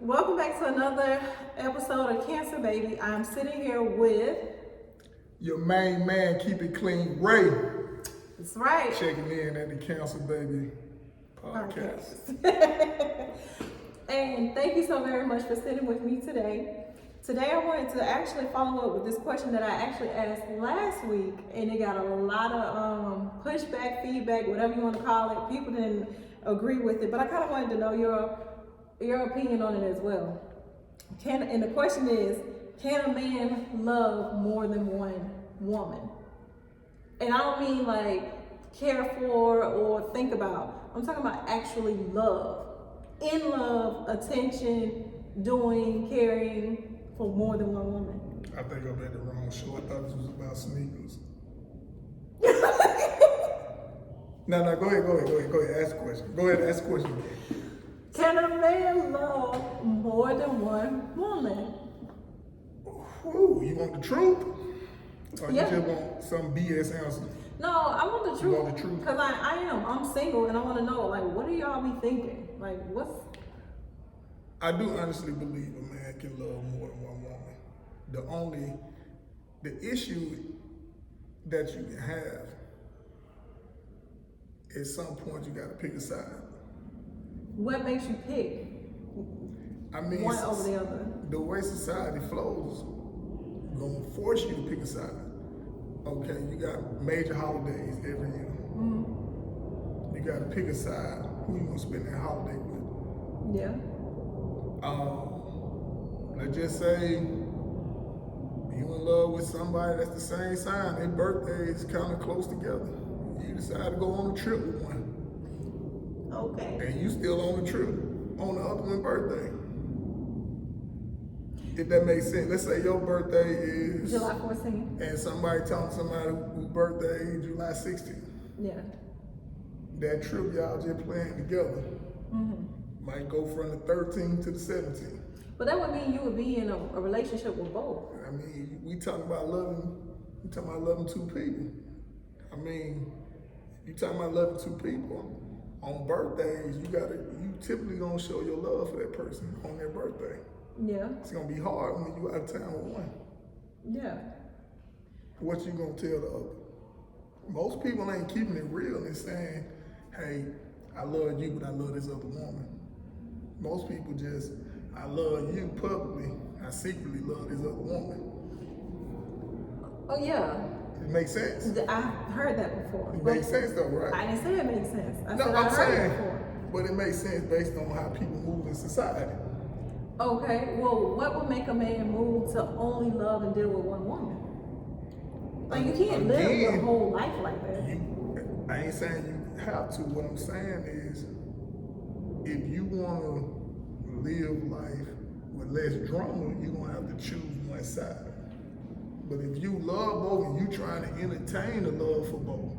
Welcome back to another episode of Cancer Baby. I'm sitting here with. Your main man, keep it clean, Ray. That's right. Checking in at the Cancer Baby podcast. And thank you so very much for sitting with me today. Today I wanted to actually follow up with this question that I actually asked last week, and it got a lot of pushback, feedback, whatever you want to call it. People didn't agree with it, but I kind of wanted to know your opinion on it as well. And the question is, can a man love more than one woman? And I don't mean like care for or think about. I'm talking about actually love. In love, attention, doing, caring for more than one woman. I think I'm at the wrong show. I thought this was about sneakers. No, go ahead, ask the question. Go ahead, ask the question. Can a man love more than one woman? Ooh, you want the truth? Or Yeah. you just want some BS answer? No, I want the truth. You want the truth? Because I'm single and I want to know, like, what do y'all be thinking? Like, what's... I do honestly believe a man can love more than one woman. The issue that you can have, at some point you got to pick a side. What makes you pick I mean, one over the other? The way society flows, gonna force you to pick a side. Okay, you got major holidays every year. Mm-hmm. You gotta pick a side. Who you gonna spend that holiday with? Yeah. Let's just say you in love with somebody that's the same sign. Their birthday is kind of close together. You decide to go on a trip with one. Okay. And you still on the trip on the other one's birthday. If that makes sense. Let's say your birthday is July 14th. and somebody telling somebody whose birthday is July 16th. Yeah. That trip y'all just playing together Mm-hmm. might go from the 13th to the 17th. But that would mean you would be in a relationship with both. I mean, we talking about loving two people. I mean, you talking about loving two people. On birthdays, you typically gonna show your love for that person on their birthday. Yeah. It's gonna be hard when you out of town with one. Yeah. What you gonna tell the other? Most people ain't keeping it real and saying, hey, I love you, but I love this other woman. Most people just, I love you publicly, I secretly love this other woman. Oh yeah. It makes sense. I heard that before. It makes sense though, right? I didn't say it makes sense. I No, said I'm I heard saying, it before. but it makes sense based on how people move in society. Okay, well, what would make a man move to only love and deal with one woman? Like, you can't live your Again, whole life like that. I ain't saying you have to. What I'm saying is, if you want to live life with less drama, you're going to have to choose one side. But if you love both and you trying to entertain the love for both,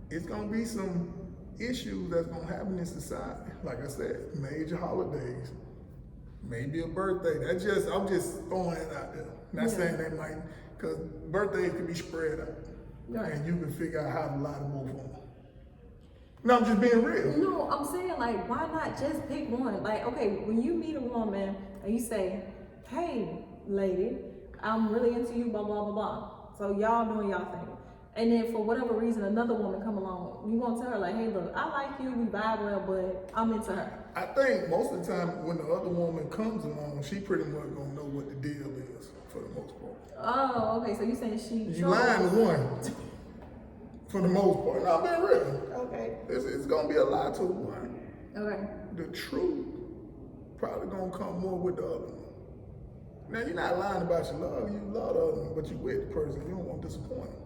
it's going to be some issues that's going to happen in society. Like I said, major holidays, maybe a birthday. I'm just throwing it out there. Not saying that might, because birthdays can be spread out. Right. And you can figure out how to lie to both of them. No, I'm just being real. No, I'm saying, like, why not just pick one? Like, okay, when you meet a woman and you say, hey, lady, I'm really into you, blah, blah, blah, blah. So y'all doing y'all thing. And then for whatever reason, another woman come along, you gonna tell her, like, hey, look, I like you, we vibe well, but I'm into her. I think most of the time when the other woman comes along, she pretty much gonna know what the deal is for the most part. Oh, okay, so you saying she... You lying to one for the most part. No, I'm being real. Okay. It's gonna be a lie to one. Okay. The truth probably gonna come more with the other one. Now you're not lying about your love. You love the other one, but you with the person. You don't want to disappoint them.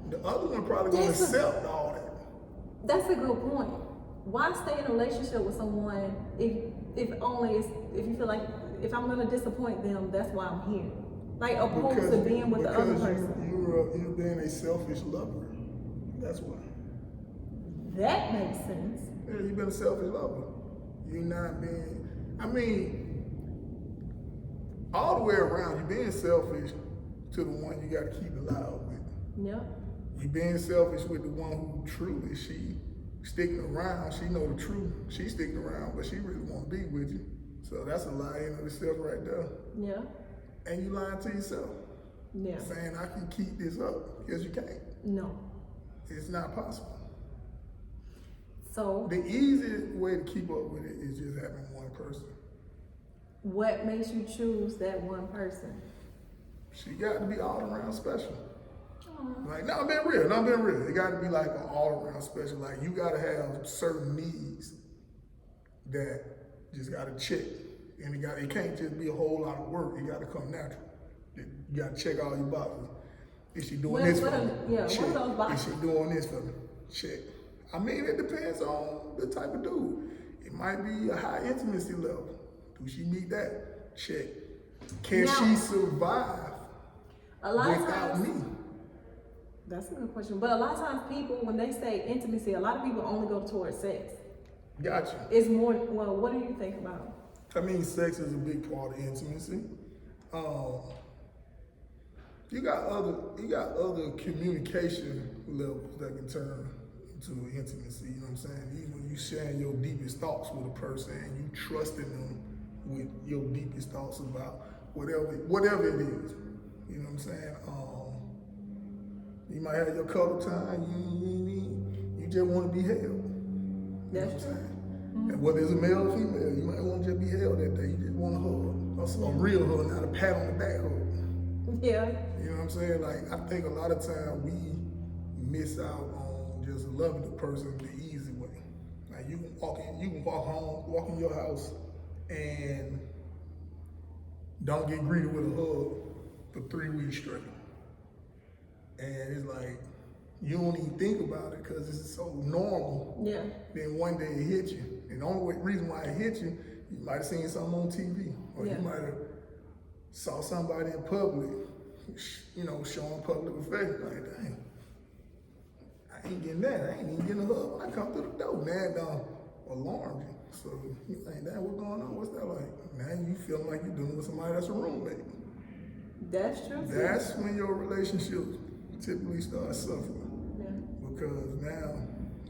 The other one probably gonna accept all that. That's a good point. Why stay in a relationship with someone if you feel like if I'm gonna disappoint them, that's why I'm here. Like opposed to being with the other person. You're being a selfish lover. That's why. That makes sense. Yeah, you've been a selfish lover. You're not being, I mean, all the way around, you're being selfish to the one you gotta keep it loud with. Yep. You being selfish with the one who truly she sticking around. She know the truth. She sticking around, but she really want to be with you. So that's a lie in of itself right there. Yeah. And you lying to yourself. Yeah. Saying I can keep this up. Because you can't. No. It's not possible. So The easiest way to keep up with it is just having one person. what makes you choose that one person? She got to be all around special. Aw. Like, no, I'm being real. No, I'm being real. It got to be like an all around special. Like, you got to have certain needs that just got to check. And it can't just be a whole lot of work. It got to come natural. You got to check all your boxes. Is she doing this for me? Yeah, Check. what are those boxes? Is she doing this for me? Check. I mean, it depends on the type of dude. It might be a high intimacy level. Do she meet that? Check. Can Now, she survive a lot of without times, me? that's a good question. But a lot of times people, when they say intimacy, a lot of people only go towards sex. Gotcha. It's more, well, what do you think about? I mean, sex is a big part of intimacy. You got other communication levels that can turn into intimacy. You know what I'm saying? Even when you sharing your deepest thoughts with a person and you trusting them with your deepest thoughts about whatever it is. You know what I'm saying? You might have your cuddle time. You just want to be held. You know what I'm That's true. saying? And whether it's a male or female, you might want to just be held that day. You just want a hug, a real hug, not a pat on the back hug. Yeah. You know what I'm saying? Like, I think a lot of times we miss out on just loving the person the easy way. Like, you can walk home, walk in your house, and don't get greeted with a hug for 3 weeks straight. And it's like, you don't even think about it because it's so normal. Yeah. Then one day it hit you. And the only reason why it hit you, you might have seen something on TV. Or Yeah. you might have saw somebody in public, you know, showing public affection. Like, dang, I ain't getting that. I ain't even getting a hug when I come through the door. Now it done alarmed you. So you think, dang, what's going on? What's that like? Now you feeling like you're dealing with somebody that's a roommate. That's true. too. That's when your relationship typically starts suffering. Yeah. Because now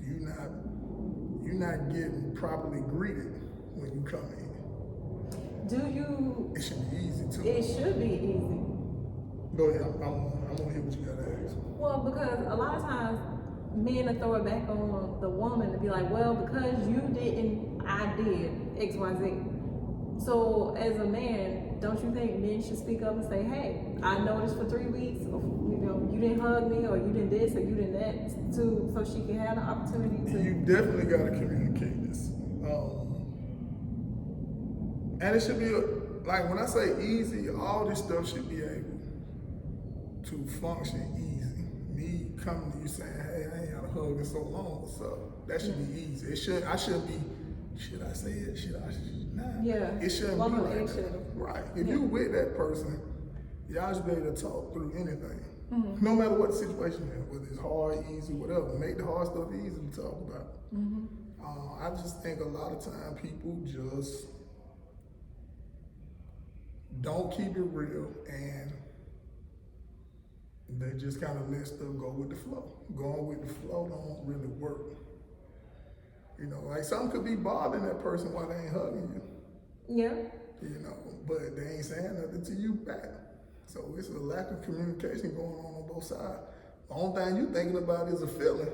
you're not getting properly greeted when you come in. Do you? It should be easy too. It should be easy. Go ahead. I want to hear what you got to ask. Well, because a lot of times men will throw it back on the woman to be like, well, because you didn't, I did X, Y, Z. So as a man, don't you think men should speak up and say, hey, I noticed for 3 weeks, you didn't hug me, or you didn't this, or you didn't that, so she can have the opportunity to. You definitely got to communicate this. And it should be, like when I say easy, all this stuff should be able to function easy. Me coming to you saying, hey, I ain't had a hug in so long, what's up? That should be easy. Should I say it? Nah. Yeah. It shouldn't Walk be on like that. eggshell. Right. If Yeah. you with that person, y'all should be able to talk through anything. Mm-hmm. No matter what the situation is, whether it's hard, easy, whatever. Make the hard stuff easy to talk about. Mm-hmm. I just think a lot of time people just don't keep it real, and they just kind of let stuff go with the flow. Going with the flow don't really work. You know, like something could be bothering that person while they ain't hugging you. Yeah. You know, but they ain't saying nothing to you back. So it's a lack of communication going on both sides. The only thing you thinking about is a feeling.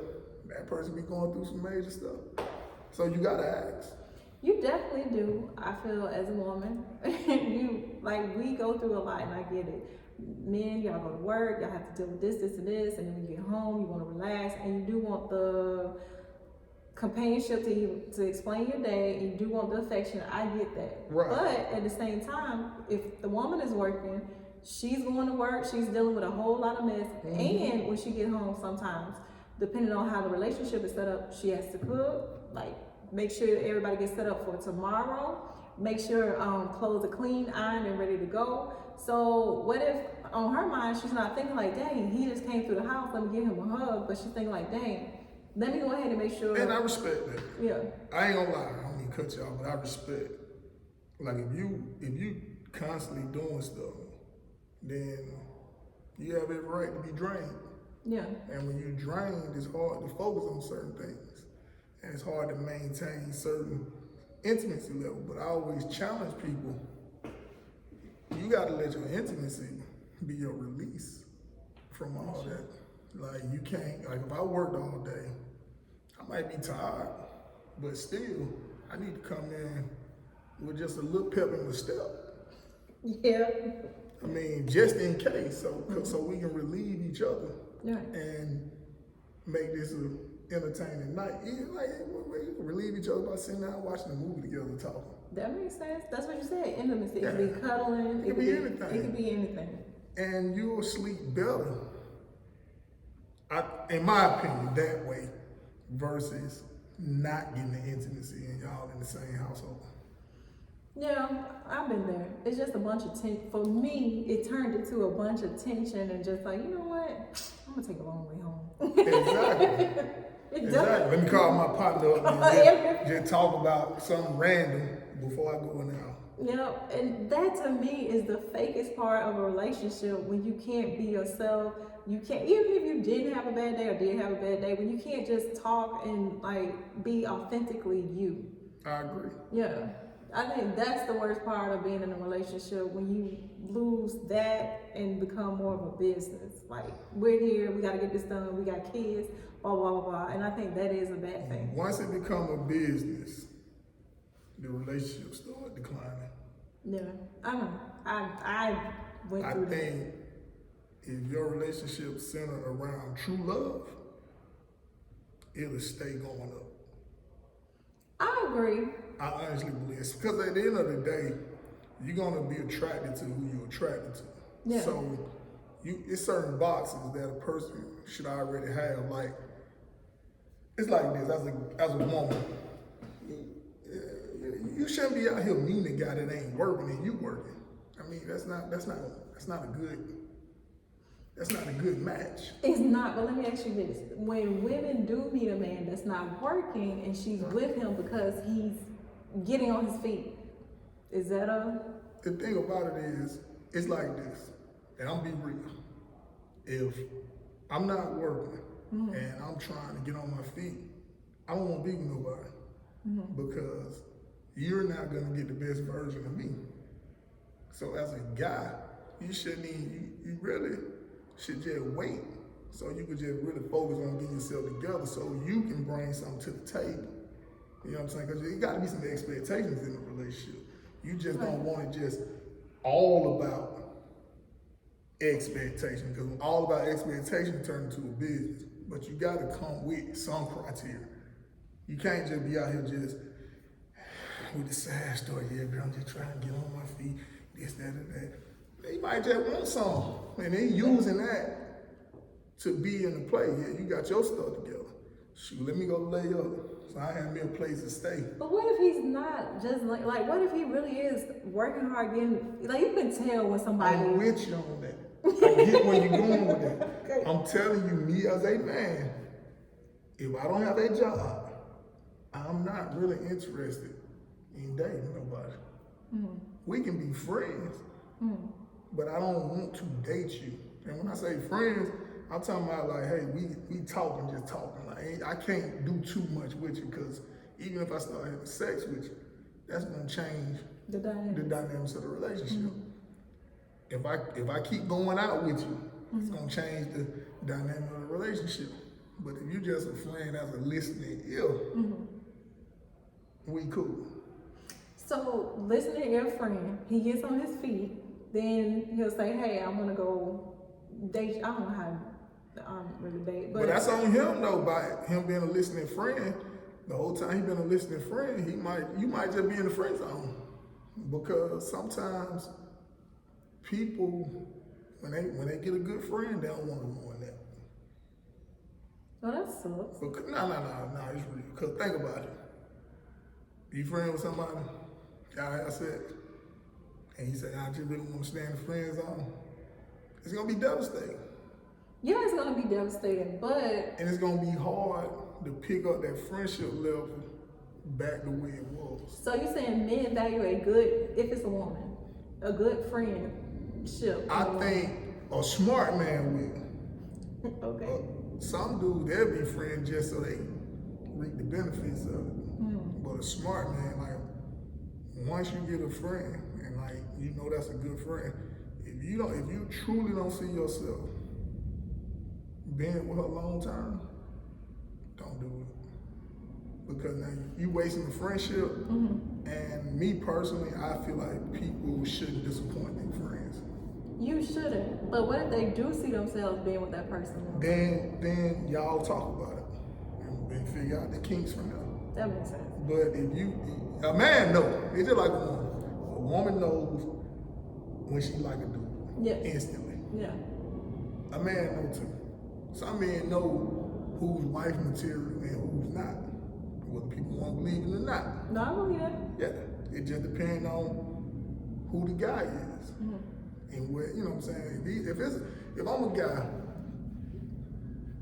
That person be going through some major stuff. So you gotta ask. You definitely do. I feel as a woman, we go through a lot, and I get it. Men, y'all go to work, y'all have to deal with this, and this, and then when you get home, you want to relax, and you do want the companionship to explain your day, and you do want the affection. I get that. Right. But at the same time, if the woman is working, she's going to work, she's dealing with a whole lot of mess, and when she get home sometimes, depending on how the relationship is set up, she has to cook, like make sure everybody gets set up for tomorrow, make sure clothes are clean, ironed, and ready to go. So what if on her mind, she's not thinking like, dang, he just came through the house, let me give him a hug, but she's thinking like, dang, let me go ahead and make sure. And I respect that. Yeah. I ain't gonna lie, I don't mean to cut you off, but I respect. Like if you constantly doing stuff, then you have every right to be drained. Yeah. And when you're drained, it's hard to focus on certain things. And it's hard to maintain certain intimacy level, but I always challenge people. You gotta let your intimacy be your release from all that. Like you can't, like if I worked all day, I might be tired, but still, I need to come in with just a little pep in my step. Yeah. I mean, just in case, so we can relieve each other and make this an entertaining night. Like we can relieve each other by sitting down watching a movie together, talking. That makes sense. That's what you said. Intimacy. Yeah. It could be cuddling. It could be anything. It could be anything. And you'll sleep better, in my opinion, that way versus not getting the intimacy and y'all in the same household. Yeah, I've been there. It's just a bunch of tension. For me, it turned into a bunch of tension and just like, you know what? I'm gonna take a long way home. Exactly. Exactly. Let me call my partner up and just talk about something random before I go in the house. Yeah, and that to me is the fakest part of a relationship when you can't be yourself. You can't, even if you didn't have a bad day or did have a bad day, when you can't just talk and like be authentically you. I agree. Yeah. I think that's the worst part of being in a relationship, when you lose that and become more of a business. Like, we're here, we gotta get this done, we got kids, blah, blah, blah, blah. And I think that is a bad thing. Once it become a business, the relationship start declining. Yeah, I know. I went through that. I think if your relationship centered around true love, it'll stay going up. I agree. I honestly believe it's because at the end of the day, you're gonna be attracted to who you're attracted to. Yeah. So it's certain boxes that a person should already have. Like it's like this as a woman, you shouldn't be out here meeting a guy that ain't working and you working. I mean that's not a good match. It's not, but let me ask you this. When women do meet a man that's not working and she's with him because he's getting on his feet, is that a... The thing about it is, it's like this, and I'm be real. If I'm not working and I'm trying to get on my feet, I don't want to be with nobody because you're not going to get the best version of me. So as a guy, you shouldn't even, you really should just wait so you could just really focus on getting yourself together so you can bring something to the table. You know what I'm saying? Because there got to be some expectations in the relationship. You just don't want it just all about expectation, because all about expectation turns into a business. But you got to come with some criteria. You can't just be out here just with the sad story. Yeah, girl, I'm just trying to get on my feet, this, that, and that. You might just want some, and then using that to be in the play. Yeah, you got your stuff together. Shoot, let me go lay up. So I have me a place to stay. But what if he's not just like what if he really is working hard getting, like you can tell when somebody... I'm with you on that. I get where you're going with that. Okay. I'm telling you, me as a man, if I don't have a job, I'm not really interested in dating nobody. We can be friends, but I don't want to date you. And when I say friends, I'm talking about like, hey, we talking, just talking. Like, I can't do too much with you because even if I start having sex with you, that's gonna change the dynamics of the relationship. If I keep going out with you, it's gonna change the dynamic of the relationship. But if you just a friend as a listening ear, we cool. So listening to your friend, he gets on his feet, then he'll say, hey, I'm gonna go date. I don't know how really date, but that's on him though. By him being a listening friend, the whole time he been a listening friend, you might just be in the friend zone, because sometimes people when they get a good friend, they don't want to go in that. Oh, that sucks. But no, it's real. Cause think about it. You friend with somebody, y'all have sex, and you say, I just really want to stay in the friend zone. It's gonna be devastating. Yeah, it's gonna be devastating, but... And it's gonna be hard to pick up that friendship level back the way it was. So you're saying men value a good, if it's a woman, a good friendship? I think a smart man will. Okay. Some dudes, they'll be friends just so they reap the benefits of it. But a smart man, like once you get a friend, and like you know that's a good friend, if you truly don't see yourself being with her long term, don't do it. Because now you wasting the friendship, and me personally, I feel like people shouldn't disappoint their friends. You shouldn't. But what if they do see themselves being with that person? Then y'all talk about it and figure out the kinks from there. That makes sense. But a man knows. It's just like a woman. A woman knows when she like a dude. Yes. Instantly. Yeah. A man knows too. Some men know who's wife material and who's not. Whether people want to believe it or not. No, I believe that. Yeah. It just depends on who the guy is. And where, you know what I'm saying? If I'm a guy,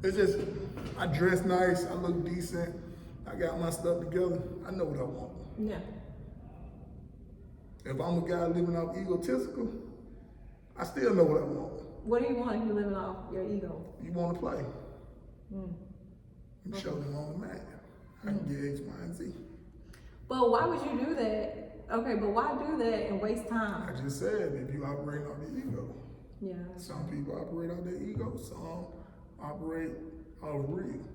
it's just, I dress nice, I look decent, I got my stuff together, I know what I want. Yeah. If I'm a guy living off egotistical, I still know what I want. What do you want if you're living off your ego? You want to play. You show them I'm a man. I can get X, Y, and Z. But why would you do that? Okay, but why do that and waste time? I just said, if you operate off the ego. Yeah. Some people operate off their ego, some operate off real.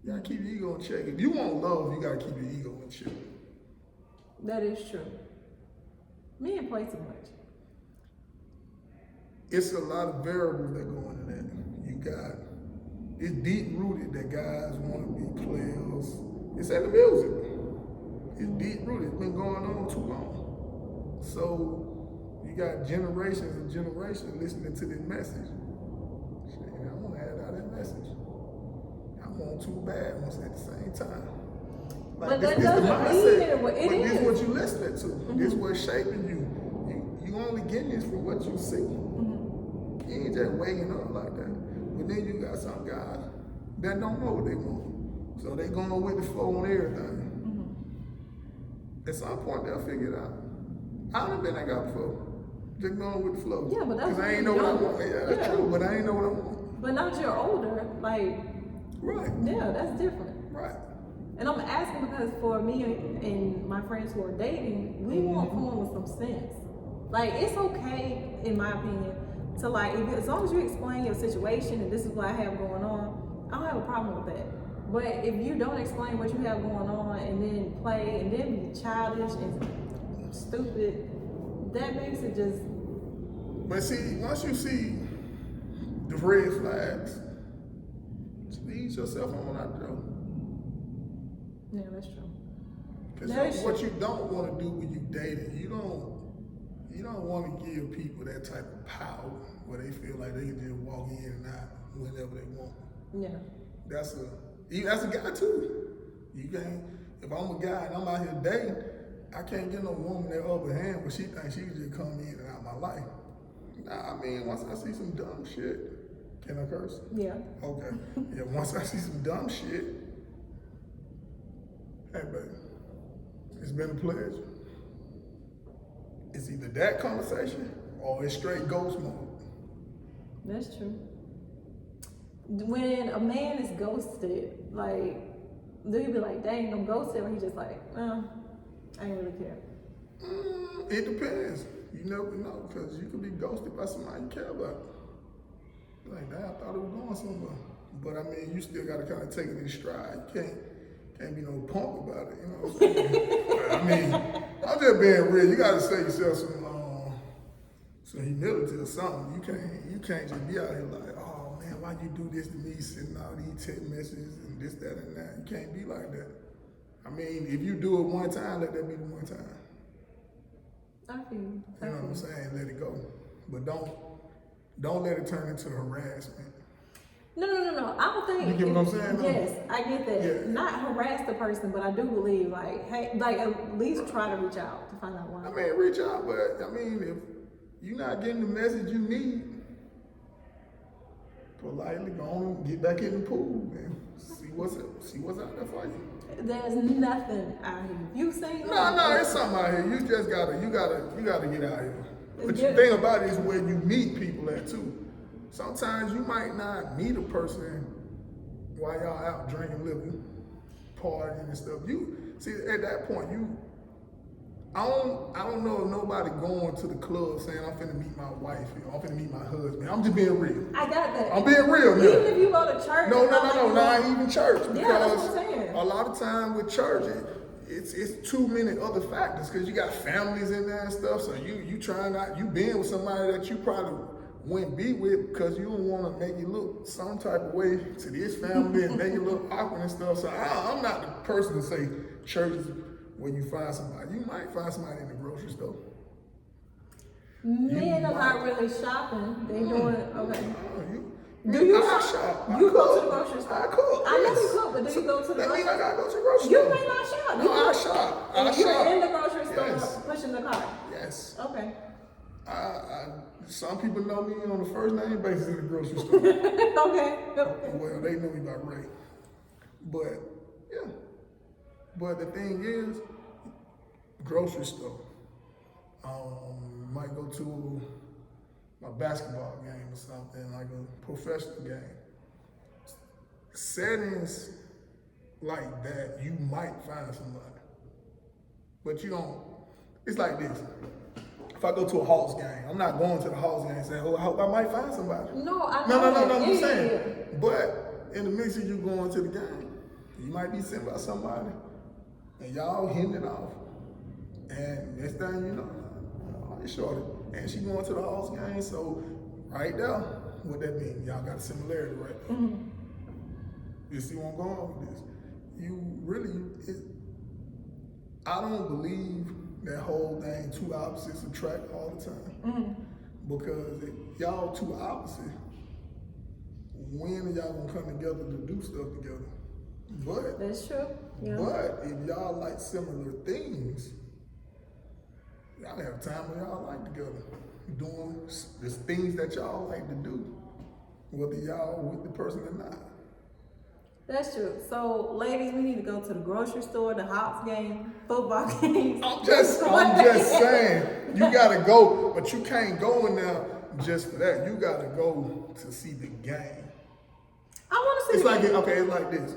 You gotta keep your ego in check. If you want love, you gotta keep your ego in check. That is true. Men play too much. It's a lot of variables that go into that. It's deep rooted that guys want to be players. It's in the music. It's deep rooted. It's been going on too long. So you got generations and generations listening to this message. Shit, I want to add out that message. I want two bad ones at the same time. Like, but that doesn't mean it. But this is what you listening to. This is what's shaping you. You only getting this from what you see. You ain't just waking up like that. But then you got some guys that don't know what they want. So they going with the flow on everything. At some point they'll figure it out. I done been that guy before. Just going with the flow. Yeah, but that's because I ain't know what I want. Yeah, that's true, but I ain't know what I want. But now that you're older, like, right. Yeah, that's different. Right. And I'm asking because for me and my friends who are dating, we want someone with some sense. Like, it's okay, in my opinion, to like, as long as you explain your situation and this is what I have going on, I don't have a problem with that. But if you don't explain what you have going on and then play and then be childish and stupid, that makes it just. But see, once you see the red flags, lead yourself on out there. Yeah, that's true. Because what you don't want to do when you dating, you don't want to give people that type of power where they feel like they can just walk in and out whenever they want. Yeah. That's a guy too. You can't. If I'm a guy and I'm out here dating, I can't get no woman that upper hand, but she thinks she can just come in and out of my life. Nah, I mean, once I see some dumb shit, can I curse? Yeah. Okay. Yeah, once I see some dumb shit, hey baby, it's been a pleasure. It's either that conversation or it's straight ghost mode. That's true. When a man is ghosted, like, do you be like, dang, I'm ghosted, or he just like, I ain't really care? It depends. You never know, because you could be ghosted by somebody you care about. Like, damn, I thought it was going somewhere. But I mean, you still gotta kind of take it in stride. You can't be no punk about it, you know what I'm saying? I mean, I'm just being real. You gotta say yourself some humility or something. You can't just be out here like, oh man, why'd you do this to me, sending all these text messages and this, that, and that. You can't be like that. I mean, if you do it one time, let that be the one time. I feel you. You know what I'm saying? Let it go. But don't let it turn into harassment. No. I don't think. You get what I'm saying? Yes, I get that. Yeah. Not harass the person, but I do believe, like, hey, like, at least try to reach out to find out why. I mean, reach out, but I mean, if you're not getting the message you need, politely go on and get back in the pool and see what's out there for you. There's nothing out here. You say No, it's something out here. You just gotta get out here. But the thing about it is where you meet people at too. Sometimes you might not meet a person while y'all out drinking, living, partying and stuff. You see, at that point, I don't know if nobody going to the club saying I'm finna meet my wife, I'm finna meet my husband. I'm just being real. I got that. I'm being real now. Even if you go to church. No, not even church. Because Yeah, that's what I'm saying. a lot of time with church, it's too many other factors because you got families in there and stuff. So you trying out, you being with somebody that you probably wouldn't be with because you don't want to make it look some type of way to this family and make it look awkward and stuff. So I'm not the person to say church is where you find somebody. You might find somebody in the grocery store. Men are not really shopping. They doing okay. Do you shop? You go to the grocery store. I cook. I know you cook, but do you go to the That grocery means I store? gotta go to the grocery You store. may not shop. No, I shop. And I you're shop. in the grocery store Yes. pushing the cart. Yes. Okay. Some people know me on a first name basis in the grocery store. Okay. Well, they know me by Ray. But yeah. But the thing is, grocery store. Might go to a basketball game or something, like a professional game. Settings like that, you might find somebody. But you don't, it's like this. If I go to a Hawks game, I'm not going to the Hawks game saying, oh, I hope I might find somebody. No, I No, know that. I'm just Yeah. saying. But in the midst of you going to the game, you might be sent by somebody and y'all hitting it off. And next thing you know, it's shorty. And she going to the Hawks game, so right there, what that mean? Y'all got a similarity, right? Mm-hmm. You see where I'm going with this? I don't believe that whole thing, two opposites attract all the time. Mm-hmm. Because if y'all two opposite, when are y'all gonna come together to do stuff together? But That's true. Yeah. But if y'all like similar things, y'all have time when y'all like together, doing the things that y'all like to do, whether y'all with the person or not. That's true. So, ladies, we need to go to the grocery store, the Hawks game, football games. I'm just saying, you gotta go, but you can't go in there just for that. You gotta go to see the game. I want to see. It's like, it's like this.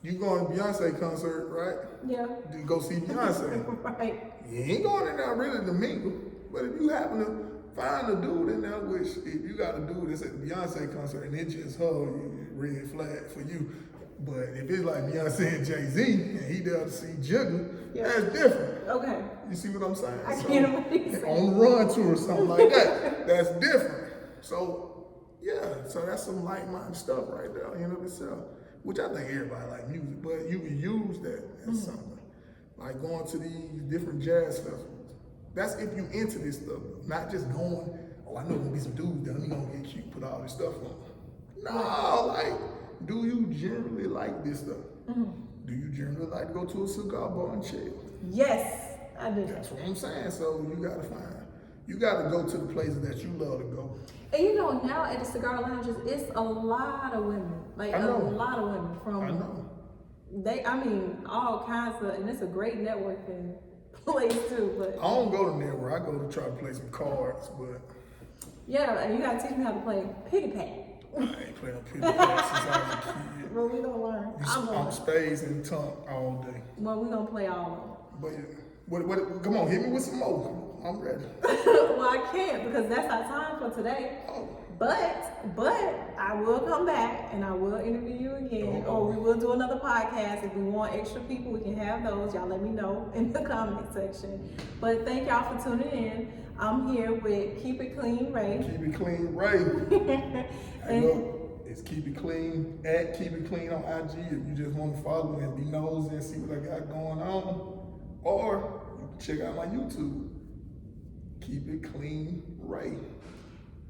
You going to Beyonce concert, right? Yeah. You go see Beyonce. Right. You ain't going in there really to mingle. But if you happen to find a dude in there, which if you got a dude that's at the Beyonce concert and it's just her, red flag for you. But if it's like Beyonce and Jay-Z and he there to see Jigga, that's different. Okay. You see what I'm saying? I can't imagine. On the run tour or something like that, that's different. So, yeah, so that's some like-minded stuff right there in and of itself. Which I think everybody like music, but you can use that as something. Like going to these different jazz festivals. That's if you into this stuff, not just going, oh, I know there's gonna be some dudes there, we gonna get cute, put all this stuff on. No, like, do you generally like this stuff? Do you generally like to go to a cigar bar and chill? Yes, I do. That's what I'm saying. So you gotta go to the places that you love to go. And you know, now at the cigar lounges, it's a lot of women. Like a lot of women from. I know. All kinds of, and it's a great networking place too. But I don't go to there where I go to try to play some cards, but yeah, and you gotta teach me how to play piggy pack. I ain't playing no pity pat since I was a kid. Well, we gonna learn. I'm spades and tongue all day. Well, we gonna play all But what? Come on, hit me with some more. I'm ready. of them. Well, I can't because that's our time for today. Oh. But I will come back and I will interview you again, or we will do another podcast. If we want extra people, we can have those. Y'all let me know in the comment section. But thank y'all for tuning in. I'm here with Keep It Clean Ray. Keep it clean, Ray. And Look, it's Keep It Clean at Keep It Clean on IG. If you just want to follow me and be nosy and see what I got going on, or you can check out my YouTube. Keep It Clean Ray.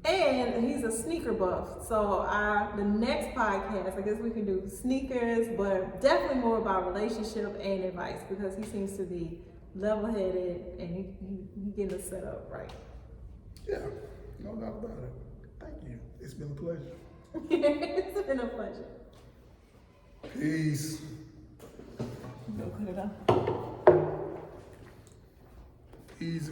And he's a sneaker buff. So the next podcast, I guess we can do sneakers, but definitely more about relationship and advice because he seems to be level-headed and he getting us set up right. Yeah, no doubt about it. Thank you. It's been a pleasure. It's been a pleasure. Peace. Go cut it off. Easy.